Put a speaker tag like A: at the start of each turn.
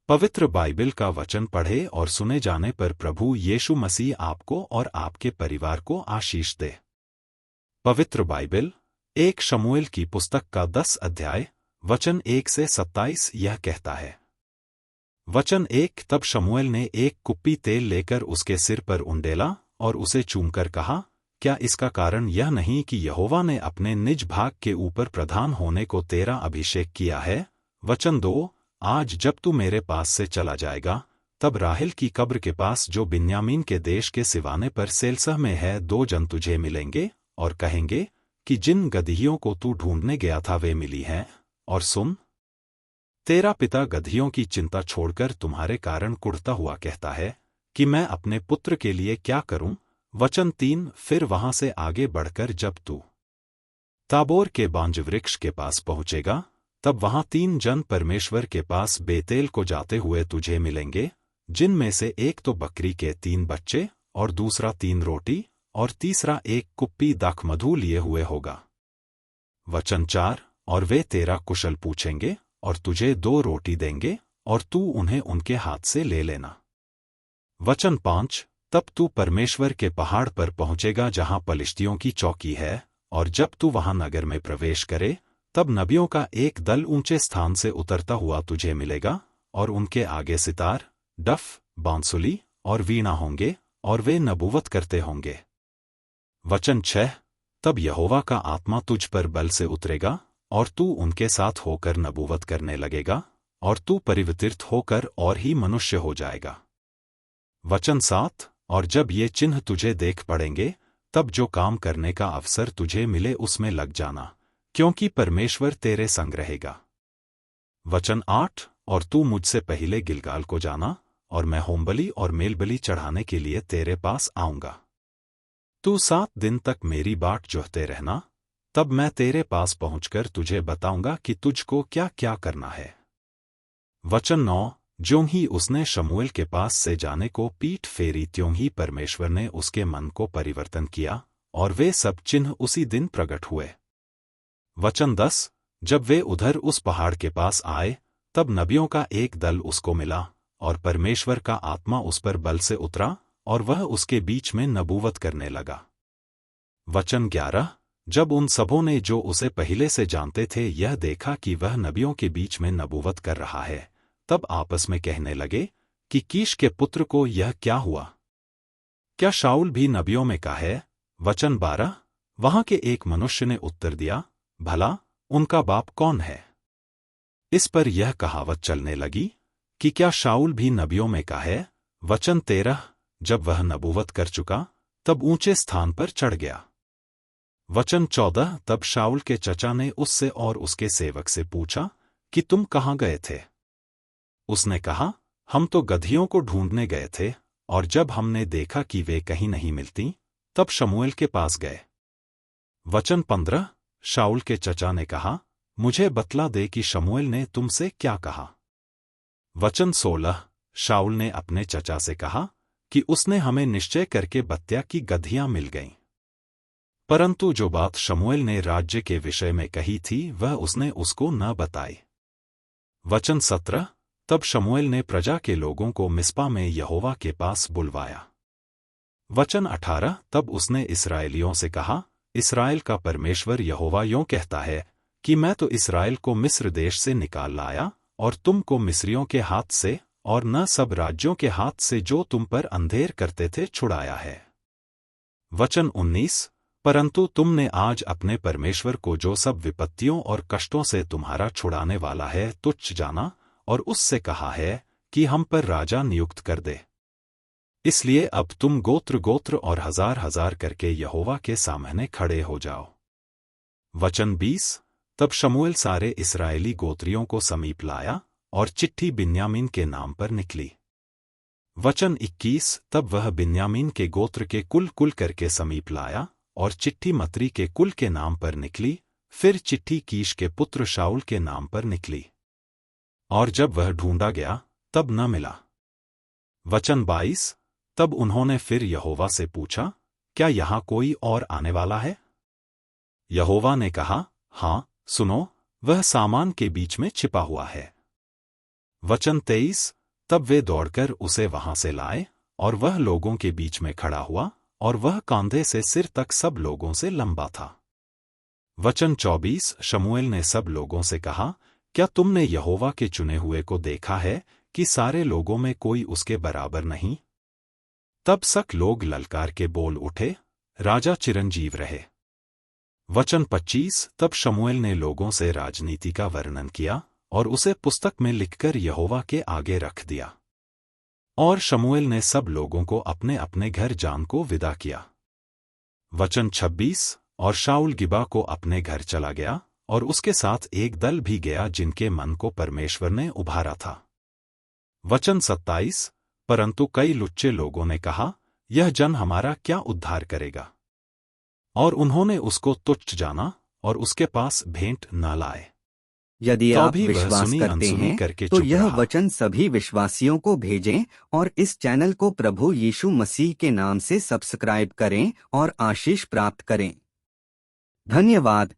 A: पवित्र बाइबल का वचन पढ़े और सुने जाने पर प्रभु यीशु मसीह आपको और आपके परिवार को आशीष दे। पवित्र बाइबल 1 शमूएल की पुस्तक का 10 अध्याय वचन 1 से 27 यह कहता है। वचन 1 तब शमूएल ने एक कुप्पी तेल लेकर उसके सिर पर उंडेला और उसे चूमकर कहा, क्या इसका कारण यह नहीं कि यहोवा ने अपने निज भाग के ऊपर प्रधान होने को तेरा अभिषेक किया है। वचन 2 आज जब तू मेरे पास से चला जाएगा, तब राहेल की कब्र के पास जो बिन्यामीन के देश के सिवाने पर सेलसह में है 2 जन तुझे मिलेंगे और कहेंगे कि जिन गदहियों को तू ढूंढने गया था वे मिली हैं। और सुन, तेरा पिता गदहियों की चिंता छोड़कर तुम्हारे कारण कुढ़ता हुआ कहता है कि मैं अपने पुत्र के लिए क्या करूं। वचन 3 फिर वहां से आगे बढ़कर जब तू ताबोर के बांज वृक्ष के पास पहुंचेगा, तब वहां 3 जन परमेश्वर के पास बेतेल को जाते हुए तुझे मिलेंगे, जिनमें से एक तो बकरी के 3 बच्चे और दूसरा 3 रोटी और तीसरा एक कुप्पी दाखमधु लिए हुए होगा। वचन 4 और वे तेरा कुशल पूछेंगे और तुझे 2 रोटी देंगे और तू उन्हें उनके हाथ से ले लेना। वचन 5 तब तू परमेश्वर के पहाड़ पर पहुंचेगा जहां पलिश्तियों की चौकी है, और जब तू वहां नगर में प्रवेश करे, तब नबियों का एक दल ऊंचे स्थान से उतरता हुआ तुझे मिलेगा और उनके आगे सितार, डफ, बांसुली और वीणा होंगे और वे नबूवत करते होंगे। वचन 6 तब यहोवा का आत्मा तुझ पर बल से उतरेगा और तू उनके साथ होकर नबूवत करने लगेगा और तू परिवर्तित होकर और ही मनुष्य हो जाएगा। वचन 7 और जब ये चिन्ह तुझे देख पड़ेंगे, तब जो काम करने का अवसर तुझे मिले उसमें लग जाना, क्योंकि परमेश्वर तेरे संग रहेगा। वचन 8 और तू मुझसे पहले गिलगाल को जाना और मैं होमबलि और मेलबलि चढ़ाने के लिए तेरे पास आऊंगा। तू 7 दिन तक मेरी बाट जोहते रहना, तब मैं तेरे पास पहुंचकर तुझे बताऊंगा कि तुझको क्या क्या करना है। वचन 9 ज्यों ही उसने शमूएल के पास से जाने को पीठ फेरी त्यों ही परमेश्वर ने उसके मन को परिवर्तन किया और वे सब चिन्ह उसी दिन प्रकट हुए। वचन 10 जब वे उधर उस पहाड़ के पास आए, तब नबियों का एक दल उसको मिला और परमेश्वर का आत्मा उस पर बल से उतरा और वह उसके बीच में नबूवत करने लगा। वचन 11 जब उन सबों ने जो उसे पहले से जानते थे यह देखा कि वह नबियों के बीच में नबूवत कर रहा है, तब आपस में कहने लगे कि कीश के पुत्र को यह क्या हुआ? क्या शाऊल भी नबियों में का है? वचन 12 वहां के एक मनुष्य ने उत्तर दिया, भला उनका बाप कौन है? इस पर यह कहावत चलने लगी कि क्या शाऊल भी नबियों में का है? वचन 13 जब वह नबूवत कर चुका, तब ऊंचे स्थान पर चढ़ गया। वचन 14 तब शाऊल के चचा ने उससे और उसके सेवक से पूछा कि तुम कहाँ गए थे? उसने कहा, हम तो गदहियों को ढूंढने गए थे, और जब हमने देखा कि वे कहीं नहीं मिलती, तब शमूएल के पास गए। वचन 15 शाऊल के चचा ने कहा, मुझे बतला दे कि शमूएल ने तुमसे क्या कहा। वचन 16 शाऊल ने अपने चचा से कहा कि उसने हमें निश्चय करके बत्या की गदहियां मिल गईं। परंतु जो बात शमूएल ने राज्य के विषय में कही थी वह उसने उसको न बताई। वचन 17 तब शमूएल ने प्रजा के लोगों को मिस्पा में यहोवा के पास बुलवाया। वचन 18 तब उसने इस्राएलियों से कहा, इस्राएल का परमेश्वर यहोवा यों कहता है कि मैं तो इस्राएल को मिस्र देश से निकाल लाया और तुमको मिस्रियों के हाथ से और न सब राज्यों के हाथ से जो तुम पर अंधेर करते थे छुड़ाया है। वचन 19 परंतु तुमने आज अपने परमेश्वर को जो सब विपत्तियों और कष्टों से तुम्हारा छुड़ाने वाला है तुच्छ जाना और उससे कहा है कि हम पर राजा नियुक्त कर दे। इसलिए अब तुम गोत्र गोत्र और हजार हजार करके यहोवा के सामने खड़े हो जाओ। वचन 20 तब शमूएल सारे इस्राएली गोत्रियों को समीप लाया और चिट्ठी बिन्यामीन के नाम पर निकली। वचन 21 तब वह बिन्यामीन के गोत्र के कुल कुल करके समीप लाया और चिट्ठी मतरी के कुल के नाम पर निकली, फिर चिट्ठी कीश के पुत्र शाऊल के नाम पर निकली। और जब वह ढूंढा गया तब न मिला। वचन 22 तब उन्होंने फिर यहोवा से पूछा, क्या यहां कोई और आने वाला है? यहोवा ने कहा, हाँ, सुनो, वह सामान के बीच में छिपा हुआ है। वचन 23। तब वे दौड़कर उसे वहां से लाए, और वह लोगों के बीच में खड़ा हुआ, और वह कंधे से सिर तक सब लोगों से लंबा था। वचन 24। शमूएल ने सब लोगों से कहा, क्या तुमने यहोवा के चुने हुए को देखा है कि सारे लोगों में कोई उसके बराबर नहीं? तब सब लोग ललकार के बोल उठे, राजा चिरंजीव रहे। वचन 25। तब शमूएल ने लोगों से राजनीति का वर्णन किया, और उसे पुस्तक में लिखकर यहोवा के आगे रख दिया। और शमूएल ने सब लोगों को अपने अपने घर जान को विदा किया। वचन 26। और शाऊल गिबा को अपने घर चला गया, और उसके साथ एक दल भी गया जिनके मन को परमेश्वर ने उभारा था। वचन 27। परंतु कई लुच्चे लोगों ने कहा, यह जन हमारा क्या उद्धार करेगा? और उन्होंने उसको तुच्छ जाना, और उसके पास भेंट न लाए।
B: यदि
A: तो
B: आप
A: भी वह
B: विश्वास
A: सुनी
B: करते
A: अनसुनी
B: हैं
A: करके
B: तो
A: चुप
B: यह
A: रहा।
B: वचन सभी विश्वासियों को भेजें, और इस चैनल को प्रभु यीशु मसीह के नाम से सब्सक्राइब करें और आशीष प्राप्त करें। धन्यवाद।